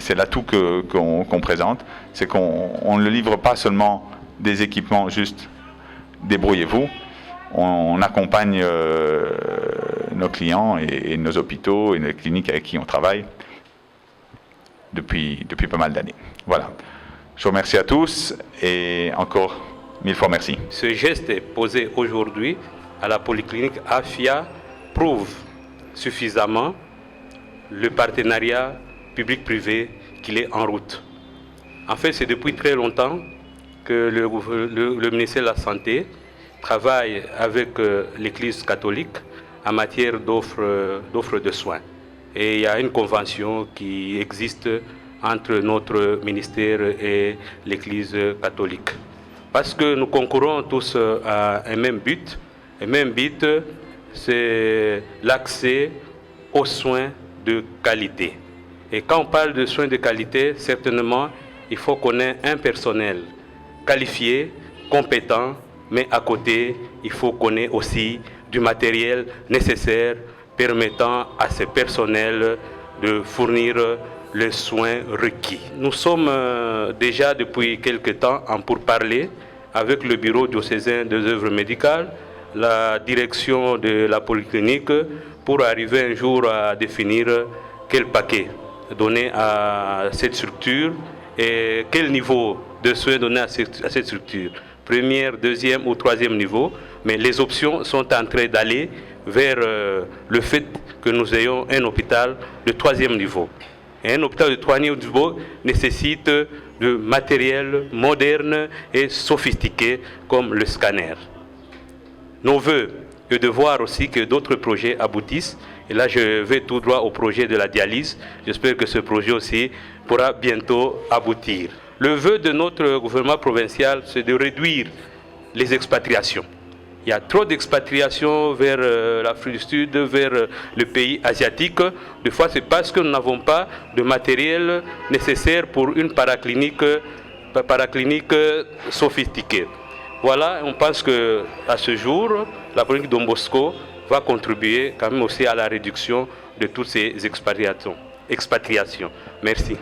c'est l'atout qu'on présente, c'est qu'on ne livre pas seulement des équipements juste débrouillez-vous, on accompagne nos clients et nos hôpitaux et nos cliniques avec qui on travaille depuis pas mal d'années. Voilà. Je vous remercie à tous et encore 1000 fois merci. Ce geste posé aujourd'hui à la polyclinique AFIA prouve suffisamment le partenariat public-privé qu'il est en route. En fait, c'est depuis très longtemps que le ministère de la Santé travaille avec l'Église catholique en matière d'offres de soins. Et il y a une convention qui existe entre notre ministère et l'Église catholique. Parce que nous concourons tous à un même but. Le même but, c'est l'accès aux soins de qualité. Et quand on parle de soins de qualité, certainement, il faut qu'on ait un personnel qualifié, compétent, mais à côté, il faut qu'on ait aussi du matériel nécessaire permettant à ces personnels de fournir les soins requis. Nous sommes déjà depuis quelque temps en pourparlers avec le bureau diocésain des œuvres médicales, la direction de la polyclinique, pour arriver un jour à définir quel paquet donner à cette structure et quel niveau de soins donner à cette structure. Première, deuxième ou troisième niveau, mais les options sont en train d'aller vers le fait que nous ayons un hôpital de troisième niveau. Et un hôpital de troisième niveau nécessite de matériel moderne et sophistiqué comme le scanner. Nos voeux est de voir aussi que d'autres projets aboutissent. Et là, je vais tout droit au projet de la dialyse. J'espère que ce projet aussi pourra bientôt aboutir. Le vœu de notre gouvernement provincial, c'est de réduire les expatriations. Il y a trop d'expatriations vers l'Afrique du Sud, vers le pays asiatique. Des fois, c'est parce que nous n'avons pas de matériel nécessaire pour une paraclinique sophistiquée. Voilà, on pense qu'à ce jour, la politique Don Bosco va contribuer quand même aussi à la réduction de toutes ces expatriations. Merci.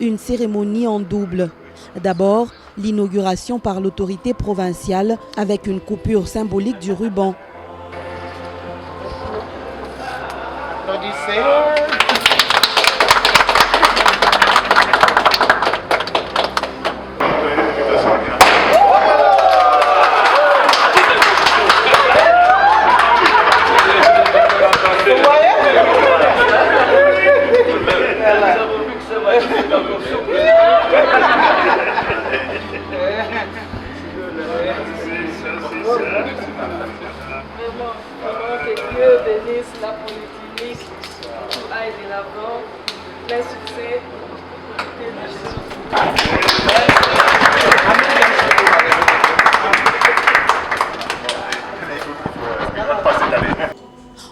Une cérémonie en double. D'abord, l'inauguration par l'autorité provinciale avec une coupure symbolique du ruban. Que Dieu bénisse la polyclinique, tout aille de l'avant, plein succès.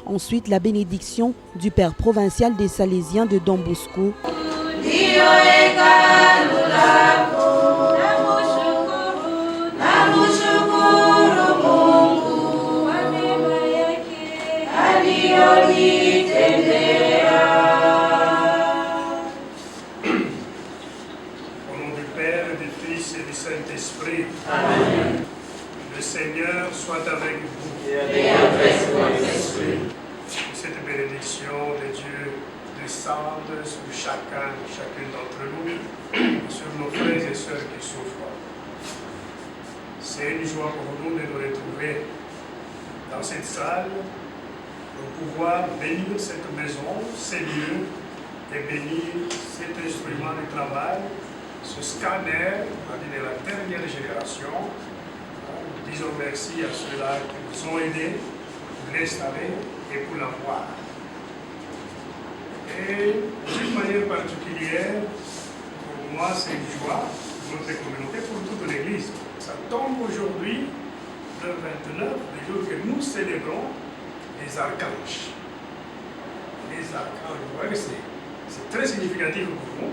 Ensuite, la bénédiction du père provincial des Salésiens de Don Bosco. Saint-Esprit. Amen. Le Seigneur soit avec vous. Et avec votre esprit. Que cette bénédiction de Dieu descende sur chacune d'entre nous, sur nos frères et sœurs qui souffrent. C'est une joie pour nous de nous retrouver dans cette salle, pour pouvoir bénir cette maison, ces lieux, et bénir cet instrument de travail, ce scanner, on dit de la dernière génération. Nous disons merci à ceux-là qui nous ont aidés pour l'installer et pour l'avoir. Et d'une manière particulière, pour moi c'est une joie pour notre communauté, pour toute l'Église. Ça tombe aujourd'hui, le 29, le jour que nous célébrons les archanges. Les archanges, vous voyez, c'est très significatif pour nous.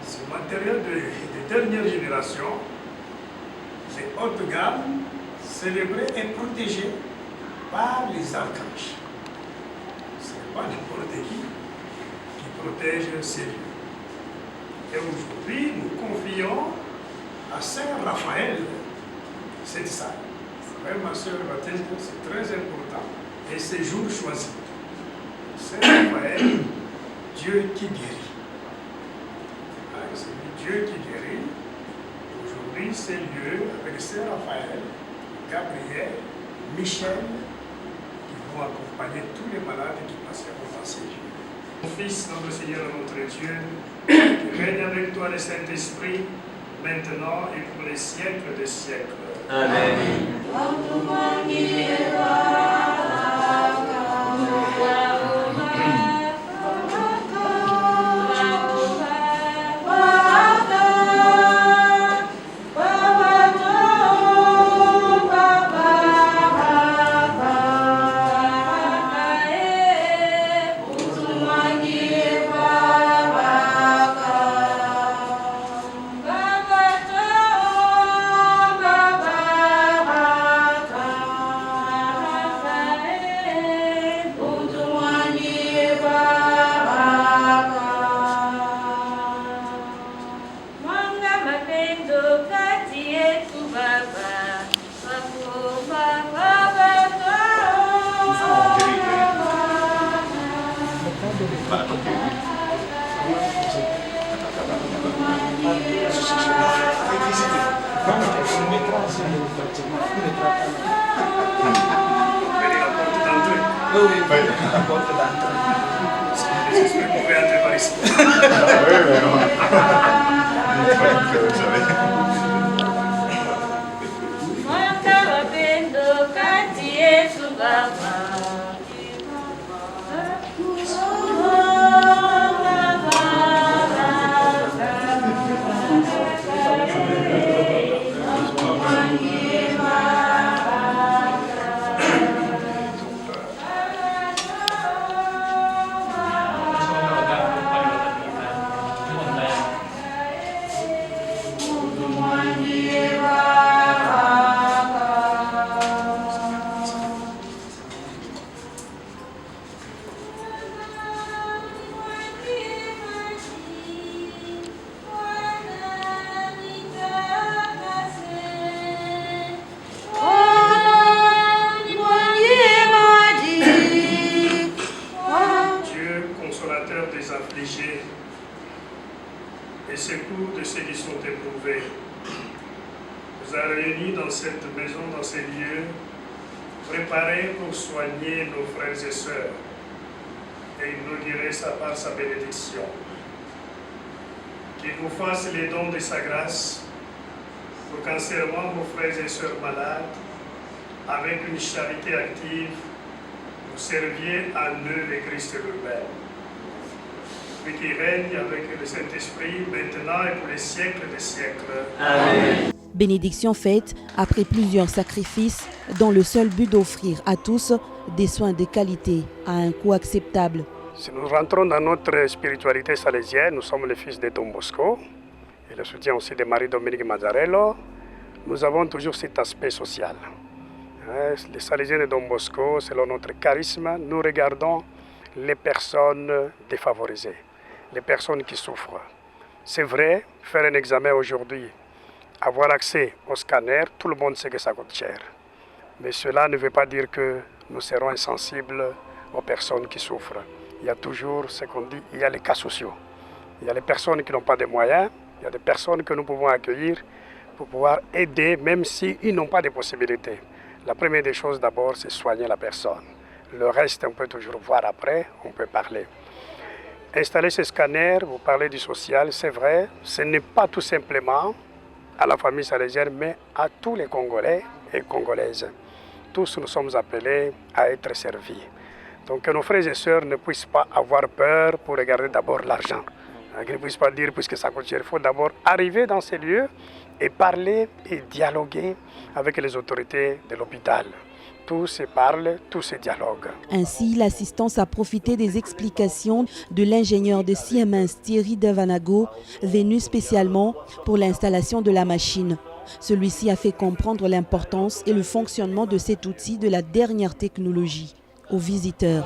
Ce matériel de dernière génération, c'est haut de gamme, célébré et protégé par les archanges. Ce n'est pas n'importe qui protège ces lieux. Et aujourd'hui, nous confions à Saint Raphaël cette salle. Oui, ma soeur Baptiste, c'est très important. Et ces jours choisis. Saint Raphaël, Dieu qui guérit. C'est Dieu qui guérit. Aujourd'hui, ces lieux avec Saint Raphaël, Gabriel, Michel, qui vont accompagner tous les malades qui passeront dans ces lieux. Mon Fils, notre Seigneur, notre Dieu, qui règne avec toi le Saint-Esprit, maintenant et pour les siècles des siècles. Amen. Et secours de ceux qui sont éprouvés, nous a réunis dans cette maison, dans ces lieux, préparés pour soigner nos frères et sœurs et inaugurer par sa bénédiction. Qu'il nous fasse les dons de sa grâce pour qu'en servant nos frères et sœurs malades, avec une charité active, vous serviez à eux le Christ lui-même. Lui qui règne avec le Saint-Esprit, maintenant et pour les siècles des siècles. Amen. Bénédiction faite après plusieurs sacrifices dans le seul but d'offrir à tous des soins de qualité à un coût acceptable. Si nous rentrons dans notre spiritualité salésienne, nous sommes les fils de Don Bosco et le soutien aussi de Marie-Dominique Mazzarello. Nous avons toujours cet aspect social. Les Salésiens de Don Bosco, selon notre charisme, nous regardons les personnes défavorisées, les personnes qui souffrent. C'est vrai, faire un examen aujourd'hui, avoir accès au scanner, tout le monde sait que ça coûte cher. Mais cela ne veut pas dire que nous serons insensibles aux personnes qui souffrent. Il y a toujours ce qu'on dit, il y a les cas sociaux. Il y a les personnes qui n'ont pas de moyens, il y a des personnes que nous pouvons accueillir pour pouvoir aider, même s'ils n'ont pas de possibilités. La première des choses d'abord, c'est soigner la personne. Le reste, on peut toujours voir après, on peut parler. Installer ce scanner, vous parlez du social, c'est vrai, ce n'est pas tout simplement à la famille salésienne, mais à tous les Congolais et Congolaises. Tous nous sommes appelés à être servis. Donc que nos frères et sœurs ne puissent pas avoir peur pour regarder d'abord l'argent. Qu'ils ne puissent pas dire, puisque ça coûte cher, il faut d'abord arriver dans ces lieux et parler et dialoguer avec les autorités de l'hôpital. Tous se parlent, tous se dialoguent. Ainsi, l'assistance a profité des explications de l'ingénieur de Siemens Thierry Davanago, venu spécialement pour l'installation de la machine. Celui-ci a fait comprendre l'importance et le fonctionnement de cet outil de la dernière technologie aux visiteurs.